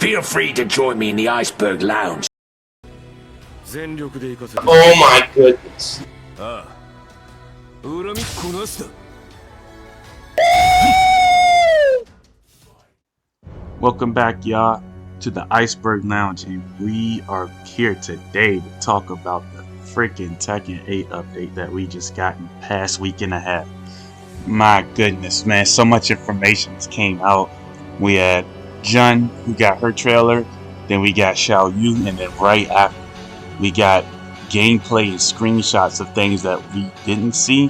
Feel free to join me in the Iceberg Lounge. Oh my goodness. Welcome back, y'all, to the Iceberg Lounge, and we are here today to talk about the freaking Tekken 8 update that we just got in the past week and a half. My goodness, man, so much information came out. We had Jun, who got her trailer, then we got Xiao Yu, and then right after, we got gameplay and screenshots of things that we didn't see.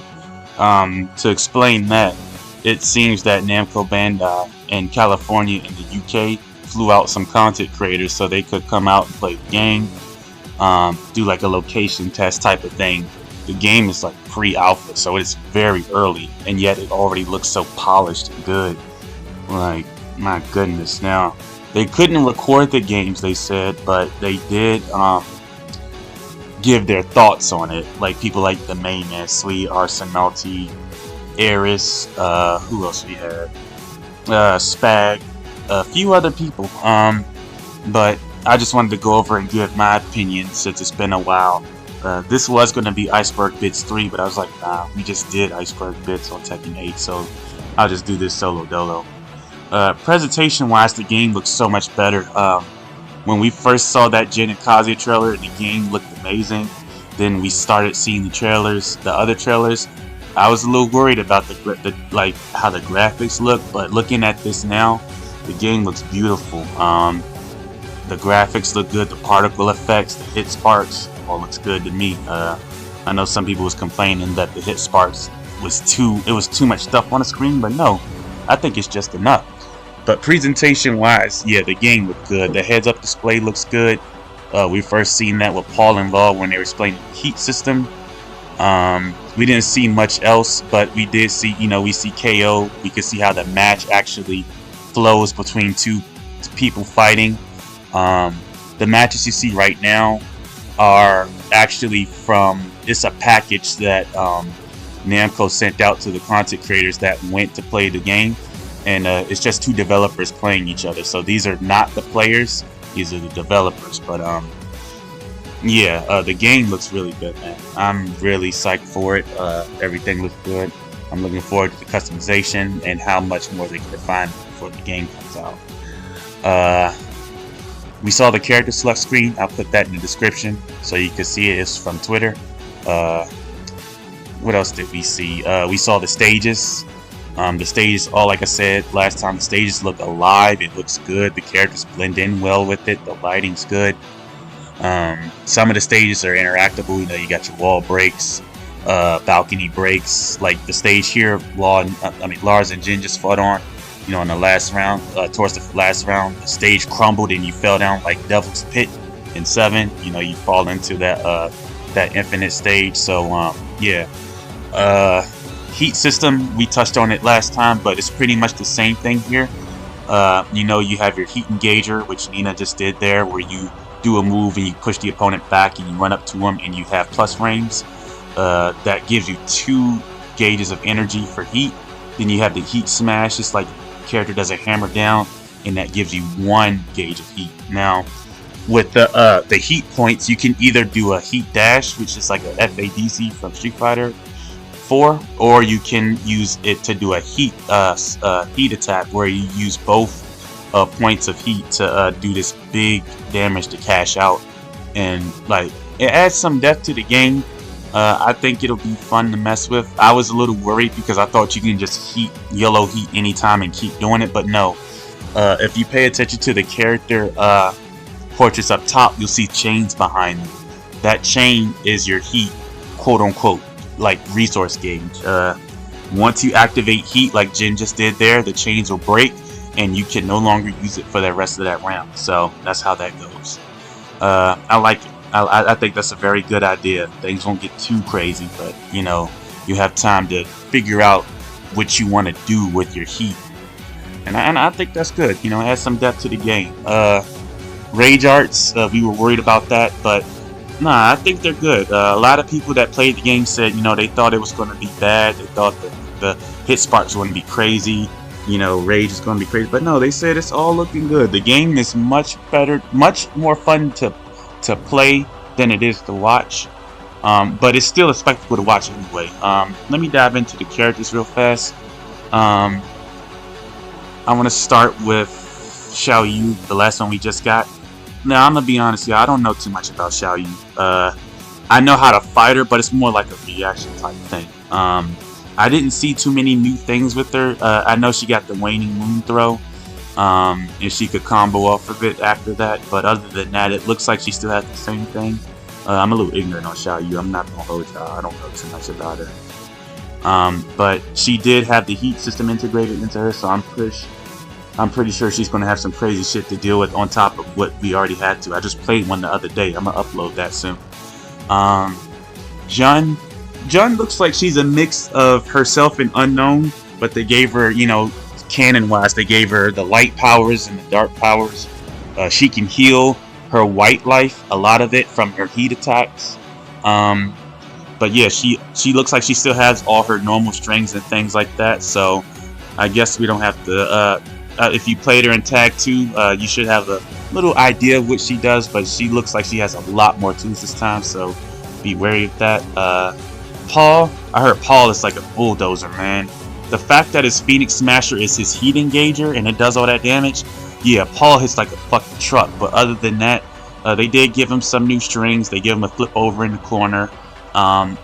To explain that, it seems that Namco Bandai in California and the UK flew out some content creators so they could come out and play the game, do like a location test type of thing. The game is like pre-alpha, so it's very early, and yet it already looks so polished and good. Like, my goodness. Now, they couldn't record the games, they said, but they did give their thoughts on it. Like people like the main man, Sweet, Arsenalty, Eris, who else we had? Spag, a few other people. But I just wanted to go over and give my opinion since it's been a while. This was going to be Iceberg Bits 3, but I was like, nah, we just did Iceberg Bits on Tekken 8, so I'll just do this solo dolo. Presentation wise, the game looks so much better. When we first saw that Jin and Kazuya trailer, the game looked amazing. Then we started seeing the trailers, the other trailers. I was a little worried about the like how the graphics look, but looking at this now, the game looks beautiful. The graphics look good, the particle effects, the hit sparks, all looks good to me. I know some people was complaining that the hit sparks was too much stuff on the screen, but no, I think it's just enough. But presentation wise, yeah, the game looked good. The heads up display looks good. We first seen that with Paul involved when they were explaining the heat system. We didn't see much else, but we did see, we see KO. We could see how the match actually flows between two people fighting. The matches you see right now are actually it's a package that Namco sent out to the content creators that went to play the game. And it's just two developers playing each other. So these are not the players, these are the developers. But yeah, the game looks really good, man. I'm really psyched for it. Everything looks good. I'm looking forward to the customization and how much more they can refine before the game comes out. We saw the character select screen. I'll put that in the description so you can see it. It's from Twitter. What else did we see? We saw the stages. The stages, like I said last time, the stages look alive. It looks good. The characters blend in well with it. The lighting's good. Some of the stages are interactable. You got your wall breaks, balcony breaks. Like the stage here, Lars and Jin just fought on. In the last round, towards the last round, the stage crumbled and you fell down like Devil's Pit in 7. You fall into that infinite stage. So yeah. Heat system, we touched on it last time, but it's pretty much the same thing here. You have your heat engager, which Nina just did there, where you do a move and you push the opponent back and you run up to him and you have plus frames. That gives you 2 gauges of energy for heat. Then you have the heat smash, it's like the character does a hammer down, and that gives you 1 gauge of heat. Now, with the heat points, you can either do a heat dash, which is like a FADC from Street Fighter 4, or you can use it to do a heat attack where you use both points of heat to do this big damage to cash out, and like it adds some depth to the game. I think it'll be fun to mess with. I was a little worried because I thought you can just yellow heat anytime and keep doing it, but no. If you pay attention to the character portraits up top, you'll see chains behind them. That chain is your heat, quote unquote, like resource gauge. Once you activate heat like Jin just did there, the chains will break and you can no longer use it for the rest of that round. So that's how that goes. I like it. I think that's a very good idea. Things won't get too crazy, but you have time to figure out what you want to do with your heat, and I think that's good. Add some depth to the game. Rage arts, we were worried about that, but nah, I think they're good. A lot of people that played the game said, they thought it was going to be bad. They thought the hit sparks wouldn't be crazy. you know, Rage is going to be crazy. But no, they said it's all looking good. The game is much better, much more fun to play than it is to watch. But it's still a spectacle to watch anyway. Let me dive into the characters real fast. I want to start with Xiaoyu, the last one we just got. Now, I'm going to be honest, y'all, I don't know too much about Xiaoyu. I know how to fight her, but it's more like a reaction type thing. I didn't see too many new things with her. I know she got the waning moon throw, and she could combo off of it after that. But other than that, it looks like she still has the same thing. I'm a little ignorant on Xiaoyu. I'm not gonna hold y'all. I don't know too much about her. But she did have the heat system integrated into her, so I'm pretty sure she's gonna have some crazy shit to deal with on top of what we already had to. I just played one the other day. I'm gonna upload that soon. Jun looks like she's a mix of herself and Unknown, but they gave her, you know, canon-wise, they gave her the light powers and the dark powers. She can heal her white life, a lot of it, from her heat attacks. But yeah, she looks like she still has all her normal strings and things like that, so I guess we don't have to, if you played her in Tag 2, you should have a little idea of what she does, but she looks like she has a lot more tools this time, so be wary of that. Paul, I heard Paul is like a bulldozer, man. The fact that his Phoenix Smasher is his heat engager and it does all that damage, yeah, Paul hits like a fucking truck. But other than that, they did give him some new strings. They give him a flip over in the corner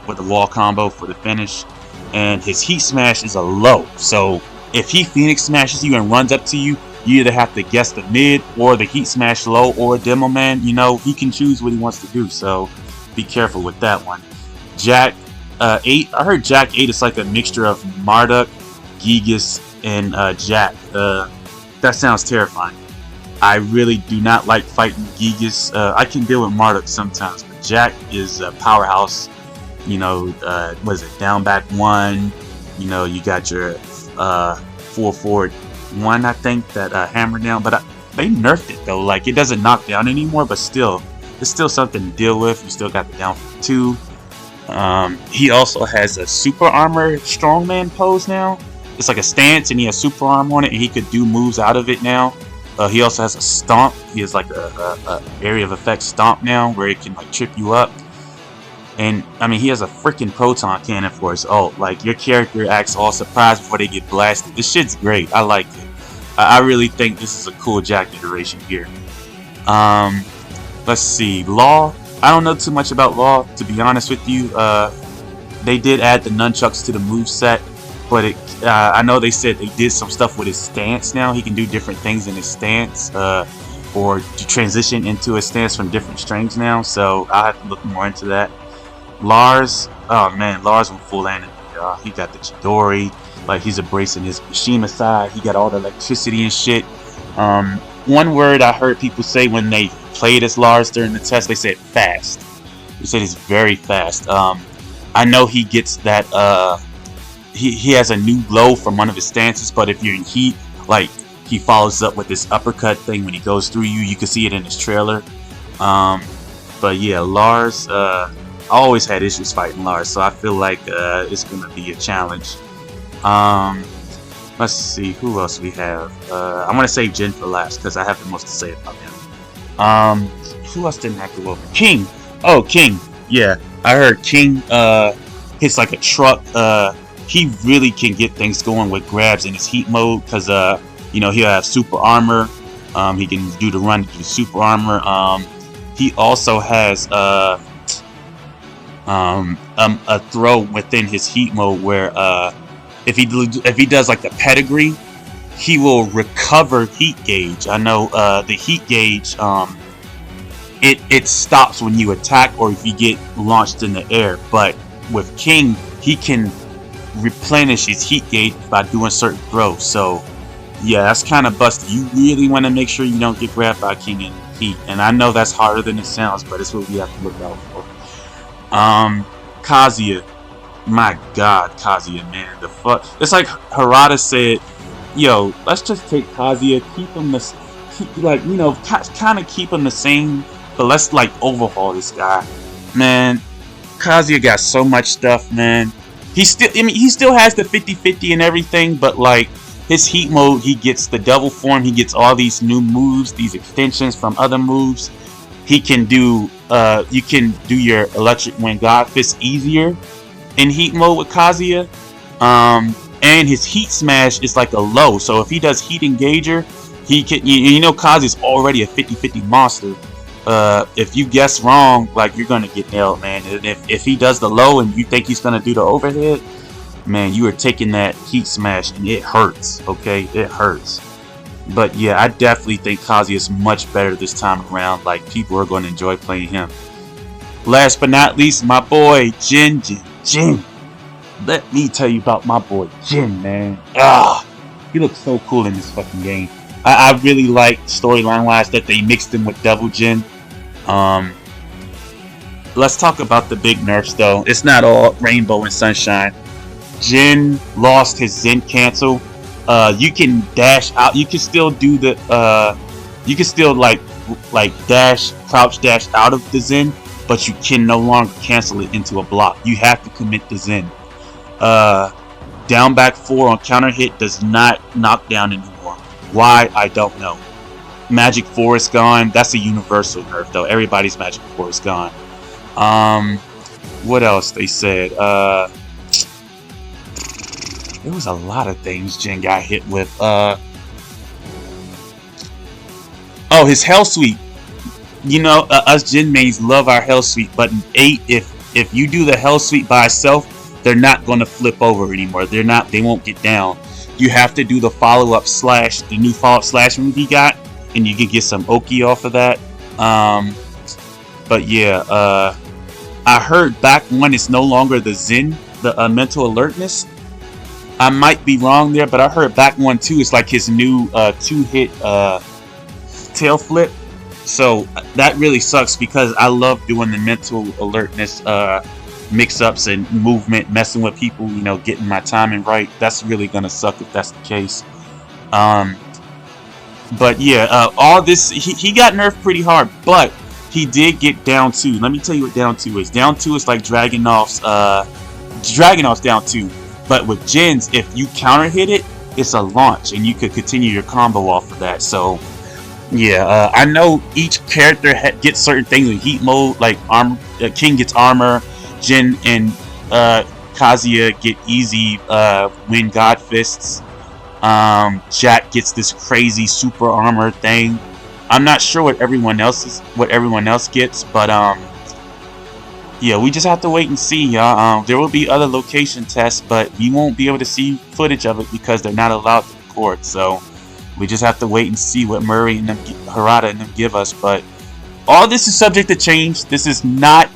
with a wall combo for the finish. And his heat smash is a low. So if he Phoenix Smashes you and runs up to you, you either have to guess the mid or the heat smash low or demo man. You know, he can choose what he wants to do. So be careful with that one. Jack 8. I heard Jack 8 is like a mixture of Marduk, Gigas, and Jack. That sounds terrifying. I really do not like fighting Gigas. I can deal with Marduk sometimes, but Jack is a powerhouse. You know, what is it? Down back 1. You know, you got your 4-forward 1, I think, that hammer down. But they nerfed it though. Like, it doesn't knock down anymore, but still, it's still something to deal with. You still got the down 2. He also has a super armor strongman pose now. It's like a stance and he has super armor on it and he could do moves out of it now. He also has a stomp. He has like a area of effect stomp now where it can like trip you up. And I mean, he has a freaking proton cannon for his ult. Like, your character acts all surprised before they get blasted. This shit's great. I like it. I really think this is a cool Jack iteration here. Let's see, Law. I don't know too much about Law, to be honest with you. They did add the nunchucks to the moveset, but I know they said they did some stuff with his stance now. He can do different things in his stance, or to transition into a stance from different strings now, so I'll have to look more into that. Lars, oh man, Lars went full anime. He got the Chidori, like he's embracing his Mishima side. He got all the electricity and shit. One word I heard people say when they played as Lars during the test, they said fast. They said he's very fast. I know he gets that, he has a new low from one of his stances, but if you're in heat, like, he follows up with this uppercut thing when he goes through you. You can see it in his trailer. But yeah, Lars, I always had issues fighting Lars, so I feel like it's going to be a challenge. Let's see, who else we have? I'm going to save Jin for last because I have the most to say about him. Who else didn't have to go over? King! Oh, King! Yeah, I heard King hits like a truck. He really can get things going with grabs in his heat mode because, you know, he'll have super armor. He can do the run to super armor. He also has a throw within his heat mode where if he does like the pedigree, he will recover heat gauge. I know the heat gauge, it stops when you attack or if you get launched in the air. But with King, he can replenish his heat gauge by doing certain throws. So yeah, that's kind of busted. You really want to make sure you don't get grabbed by King in heat. And I know that's harder than it sounds, but it's what we have to look out for. Kazuya. My god, Kazuya, man. The fuck? It's like Harada said, yo, let's just take Kazuya, keep him like, you know, kind of keep him the same, but let's like overhaul this guy. Man, Kazuya got so much stuff, man. He still has the 50-50 and everything, but like, his heat mode, he gets the double form, he gets all these new moves, these extensions from other moves. He can do you can do your electric wind god fist easier in heat mode with Kazuya. And his heat smash is like a low, so if he does heat engager, he can, you know, Kazuya's already a 50-50 monster. If you guess wrong, like, you're gonna get nailed, man. And if he does the low and you think he's gonna do the overhead, man, you are taking that heat smash and it hurts. Okay, it hurts. But yeah, I definitely think Kazuya is much better this time around. Like, people are going to enjoy playing him. Last but not least, my boy Jin. Let me tell you about my boy Jin, man. He looks so cool in this fucking game. I really like, storyline wise, that they mixed him with Double Jin. Let's talk about the big nerfs though. It's not all rainbow and sunshine. Jin lost his Zen cancel. You can dash out. You can still do the. You can still like dash, crouch dash out of the Zen, but you can no longer cancel it into a block. You have to commit the Zen. Down back 4 on counter hit does not knock down anymore. Why? I don't know. Magic 4 is gone. That's a universal nerf though. Everybody's Magic 4 is gone. What else they said? There was a lot of things Jin got hit with. Oh, his Hell Sweep. You know, us Jin mains love our Hell Sweep, but in 8, if you do the Hell Sweep by itself, they're not going to flip over anymore. They won't get down. You have to do the follow-up slash, the new follow-up slash move he got, and you can get some Oki off of that. But yeah, I heard back 1 is no longer the Zen, the mental alertness. I might be wrong there, but I heard back 1 2 is like his new 2-hit tail flip. So that really sucks because I love doing the mental alertness mix-ups and movement, messing with people, you know, getting my timing right. That's really gonna suck if that's the case. But yeah, all this, he got nerfed pretty hard, but he did get down 2. Let me tell you what down 2 is. Down 2 is like Dragunov's down 2. But with Jin's, if you counter hit it, it's a launch, and you could continue your combo off of that. So, yeah, I know each character gets certain things in heat mode. Like King gets armor, Jin and Kazuya get easy wind god fists. Jack gets this crazy super armor thing. I'm not sure what everyone else gets, but yeah, we just have to wait and see, y'all. There will be other location tests, but you won't be able to see footage of it because they're not allowed to record. So we just have to wait and see what Murray and them, Harada and them give us. But all this is subject to change. This is not,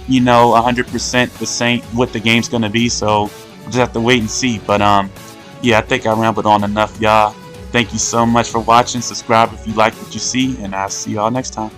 you know, 100% the same what the game's gonna be. So we'll just have to wait and see. But yeah, I think I rambled on enough, y'all. Thank you so much for watching. Subscribe if you like what you see, and I'll see y'all next time.